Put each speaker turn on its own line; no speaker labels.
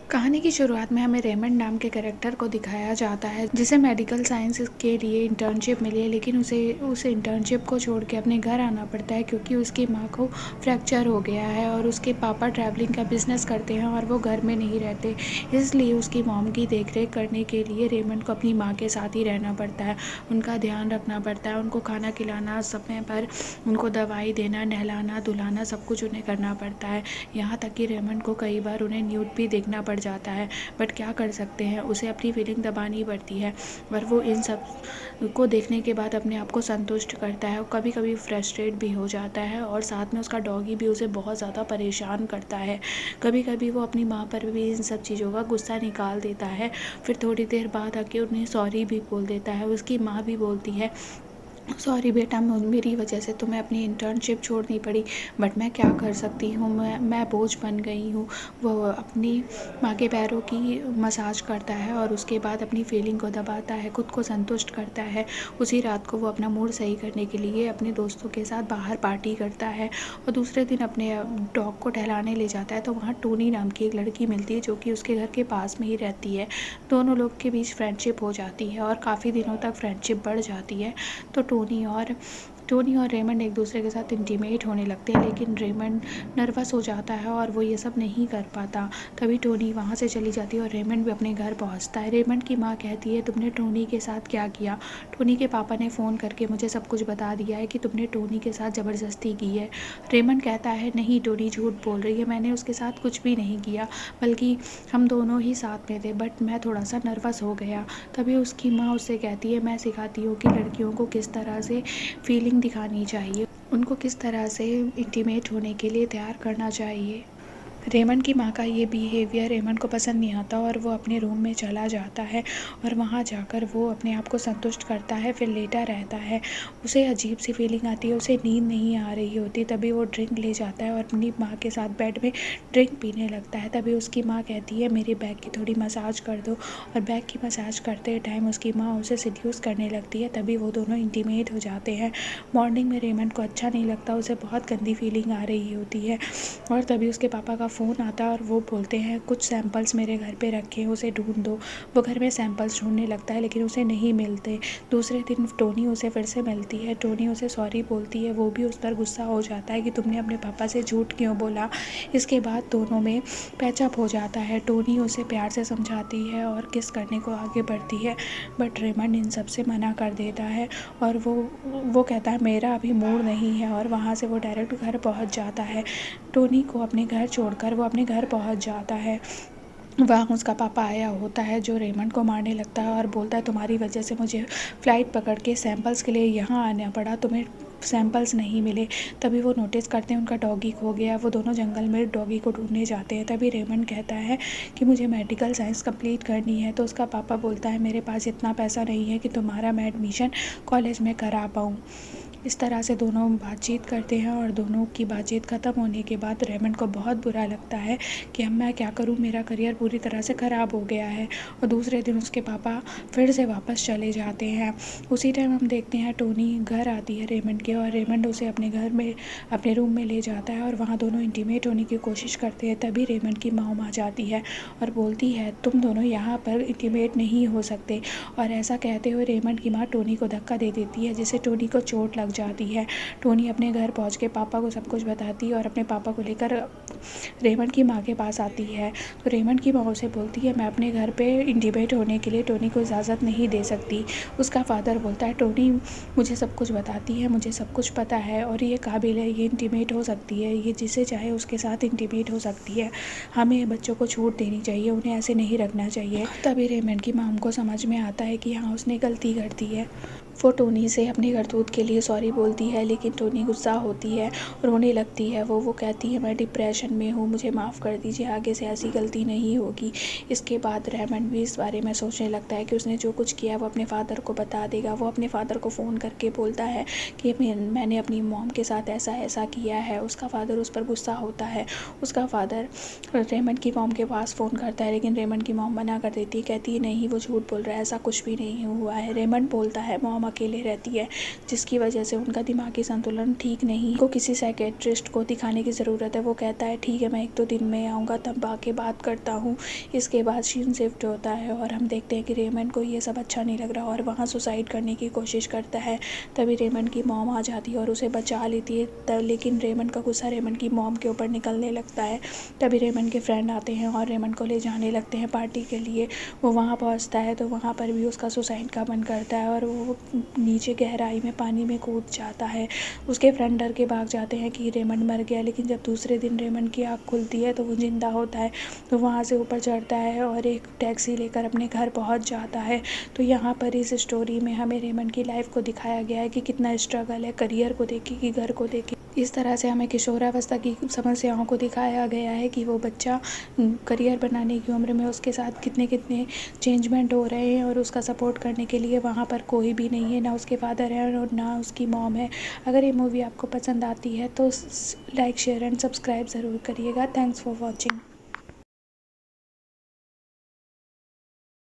कहानी की शुरुआत में हमें रेमंड नाम के कैरेक्टर को दिखाया जाता है, जिसे मेडिकल साइंस के लिए इंटर्नशिप मिली है, लेकिन उसे उस इंटर्नशिप को छोड़ के अपने घर आना पड़ता है क्योंकि उसकी माँ को फ्रैक्चर हो गया है और उसके पापा ट्रैवलिंग का बिजनेस करते हैं और वो घर में नहीं रहते। इसलिए उसकी मॉम की देखरेख करने के लिए रेमंड को अपनी माँ के साथ ही रहना पड़ता है, उनका ध्यान रखना पड़ता है, उनको खाना खिलाना, समय पर उनको दवाई देना, नहलाना धुलाना सब कुछ उन्हें करना पड़ता है। यहाँ तक कि रेमंड को कई बार उन्हें न्यूड भी देखना पड़ जाता है, बट क्या कर सकते हैं, उसे अपनी फीलिंग दबानी पड़ती है। और वो इन सब को देखने के बाद अपने आप को संतुष्ट करता है और कभी कभी फ्रस्ट्रेट भी हो जाता है, और साथ में उसका डॉगी भी उसे बहुत ज़्यादा परेशान करता है। कभी कभी वो अपनी माँ पर भी इन सब चीज़ों का गुस्सा निकाल देता है, फिर थोड़ी देर बाद आके उन्हें सॉरी भी बोल देता है। उसकी माँ भी बोलती है, सॉरी बेटा, मेरी वजह से तुम्हें अपनी इंटर्नशिप छोड़नी पड़ी, बट मैं क्या कर सकती हूँ, मैं बोझ बन गई हूँ। वो अपनी माँ के पैरों की मसाज करता है और उसके बाद अपनी फीलिंग को दबाता है, खुद को संतुष्ट करता है। उसी रात को वो अपना मूड सही करने के लिए अपने दोस्तों के साथ बाहर पार्टी करता है और दूसरे दिन अपने डॉग को टहलाने ले जाता है। तो वहाँ टोनी नाम की एक लड़की मिलती है जो कि उसके घर के पास में ही रहती है। दोनों लोग के बीच फ्रेंडशिप हो जाती है और काफ़ी दिनों तक फ्रेंडशिप बढ़ जाती है। तो टोनी और रेमंड एक दूसरे के साथ इंटीमेट होने लगते हैं, लेकिन रेमंड नर्वस हो जाता है और वो ये सब नहीं कर पाता। तभी टोनी वहाँ से चली जाती है और रेमंड भी अपने घर पहुँचता है। रेमंड की माँ कहती है, तुमने टोनी के साथ क्या किया? टोनी के पापा ने फ़ोन करके मुझे सब कुछ बता दिया है कि तुमने टोनी के साथ ज़बरदस्ती की है। रेमंड कहता है, नहीं टोनी झूठ बोल रही है, मैंने उसके साथ कुछ भी नहीं किया, बल्कि हम दोनों ही साथ में थे, बट मैं थोड़ा सा नर्वस हो गया। तभी उसकी माँ उससे कहती है, मैं सिखाती हूँ कि लड़कियों को किस तरह से फीलिंग दिखानी चाहिए, उनको किस तरह से इंटीमेट होने के लिए तैयार करना चाहिए। रेमंड की माँ का ये बिहेवियर रेमंड को पसंद नहीं आता और वो अपने रूम में चला जाता है और वहाँ जाकर वो अपने आप को संतुष्ट करता है, फिर लेटा रहता है। उसे अजीब सी फीलिंग आती है, उसे नींद नहीं आ रही होती। तभी वो ड्रिंक ले जाता है और अपनी माँ के साथ बेड में ड्रिंक पीने लगता है। तभी उसकी माँ कहती है, मेरे बैक की थोड़ी मसाज कर दो, और बैक की मसाज करते टाइम उसकी माँ उसे सिड्यूस करने लगती है। तभी वो दोनों इंटीमेट हो जाते हैं। मॉर्निंग में रेमंड को अच्छा नहीं लगता, उसे बहुत गंदी फीलिंग आ रही होती है और तभी उसके पापा का फ़ोन आता है और वो बोलते हैं, कुछ सैंपल्स मेरे घर पे रखे हैं, उसे ढूंढ दो। वो घर में सैंपल्स ढूंढने लगता है लेकिन उसे नहीं मिलते। दूसरे दिन टोनी उसे फिर से मिलती है, टोनी उसे सॉरी बोलती है, वो भी उस पर गुस्सा हो जाता है कि तुमने अपने पापा से झूठ क्यों बोला। इसके बाद दोनों में पैचअप हो जाता है। टोनी उसे प्यार से समझाती है और किस करने को आगे बढ़ती है, बट रेमंड इन सब से मना कर देता है और वो कहता है, मेरा अभी मूड नहीं है, और वहाँ से वो डायरेक्ट घर पहुँच जाता है। टोनी को अपने घर छोड़कर वो अपने घर पहुंच जाता है। वहाँ उसका पापा आया होता है जो रेमंड को मारने लगता है और बोलता है, तुम्हारी वजह से मुझे फ़्लाइट पकड़ के सैंपल्स के लिए यहाँ आना पड़ा, तुम्हें सैंपल्स नहीं मिले। तभी वो नोटिस करते हैं उनका डॉगी खो गया। वो दोनों जंगल में डॉगी को ढूंढने जाते हैं। तभी रेमंड कहता है कि मुझे मेडिकल साइंस कंप्लीट करनी है। तो उसका पापा बोलता है, मेरे पास इतना पैसा नहीं है कि तुम्हारा मैं एडमिशन कॉलेज में करा पाऊँ। इस तरह से दोनों बातचीत करते हैं और दोनों की बातचीत ख़त्म होने के बाद रेमंड को बहुत बुरा लगता है कि अब मैं क्या करूं, मेरा करियर पूरी तरह से ख़राब हो गया है। और दूसरे दिन उसके पापा फिर से वापस चले जाते हैं। उसी टाइम हम देखते हैं टोनी घर आती है रेमंड के, और रेमंड उसे अपने घर में अपने रूम में ले जाता है और वहाँ दोनों इंटीमेट होने की कोशिश करते हैं। तभी रेमंड की माँ आ जाती है और बोलती है, तुम दोनों यहाँ पर इंटीमेट नहीं हो सकते। और ऐसा कहते हुए रेमंड की माँ टोनी को धक्का दे देती है, जिससे टोनी को चोट लग जाती है। टोनी अपने घर पहुंच के पापा को सब कुछ बताती है और अपने पापा को लेकर रेमंड की माँ के पास आती है। तो रेमंड की माँ उसे बोलती है, मैं अपने घर पे इंटीमेट होने के लिए टोनी को इजाज़त नहीं दे सकती। उसका फादर बोलता है, टोनी मुझे सब कुछ बताती है, मुझे सब कुछ पता है और ये काबिल है, ये इंटीमेट हो सकती है, ये जिसे चाहे उसके साथ इंटीमेट हो सकती है। हमें बच्चों को छूट देनी चाहिए, उन्हें ऐसे नहीं रखना चाहिए। तभी रेमंड की माँ को समझ में आता है कि हाँ, उसने गलती कर दी है। वो टोनी से अपनी करतूत के लिए सॉरी बोलती है, लेकिन टोनी गुस्सा होती है, रोने लगती है। वो कहती है, मैं डिप्रेशन में हूँ, मुझे माफ़ कर दीजिए, आगे से ऐसी गलती नहीं होगी। इसके बाद रेमंड भी इस बारे में सोचने लगता है कि उसने जो कुछ किया वो अपने फादर को बता देगा। वो अपने फादर को फ़ोन करके बोलता है कि मैंने अपनी मॉम के साथ ऐसा ऐसा किया है। उसका फादर उस पर गुस्सा होता है। उसका फादर रेमंड की मॉम के पास फ़ोन करता है, लेकिन रेमंड की मॉम मना कर देती है, कहती है नहीं, वो झूठ बोल रहा है, ऐसा कुछ भी नहीं हुआ है। रेमंड बोलता है, मॉम मॉम अकेले रहती है, जिसकी वजह से उनका दिमागी संतुलन ठीक नहीं। को किसी साइकेट्रिस्ट को दिखाने की ज़रूरत है। वो कहता है ठीक है, मैं 1-2 दिन में आऊँगा, तब आके बात करता हूँ। इसके बाद सीन शिफ्ट होता है और हम देखते हैं कि रेमंड को ये सब अच्छा नहीं लग रहा और वहाँ सुसाइड करने की कोशिश करता है। तभी रेमंड की मॉम आ जाती है और उसे बचा लेती है, लेकिन रेमंड का गुस्सा रेमंड की मॉम के ऊपर निकलने लगता है। तभी रेमंड के फ्रेंड आते हैं और रेमंड को ले जाने लगते हैं पार्टी के लिए। वो वहाँ पहुँचता है तो वहाँ पर भी उसका सुसाइड का मन करता है और वो नीचे गहराई में पानी में कूद जाता है। उसके फ्रेंड डर के भाग जाते हैं कि रेमंड मर गया, लेकिन जब दूसरे दिन रेमंड की आँख खुलती है तो वो जिंदा होता है। तो वहाँ से ऊपर चढ़ता है और एक टैक्सी लेकर अपने घर पहुँच जाता है। तो यहाँ पर इस स्टोरी में हमें रेमंड की लाइफ को दिखाया गया है कि कितना स्ट्रगल है, करियर को देखे कि घर को देखे। इस तरह से हमें किशोरावस्था की समस्याओं को दिखाया गया है कि वो बच्चा करियर बनाने की उम्र में उसके साथ कितने कितने चेंजमेंट हो रहे हैं और उसका सपोर्ट करने के लिए वहाँ पर कोई भी नहीं है, ना उसके फादर है और ना उसकी मॉम है। अगर ये मूवी आपको पसंद आती है तो लाइक शेयर एंड सब्सक्राइब ज़रूर करिएगा। Thanks for watching.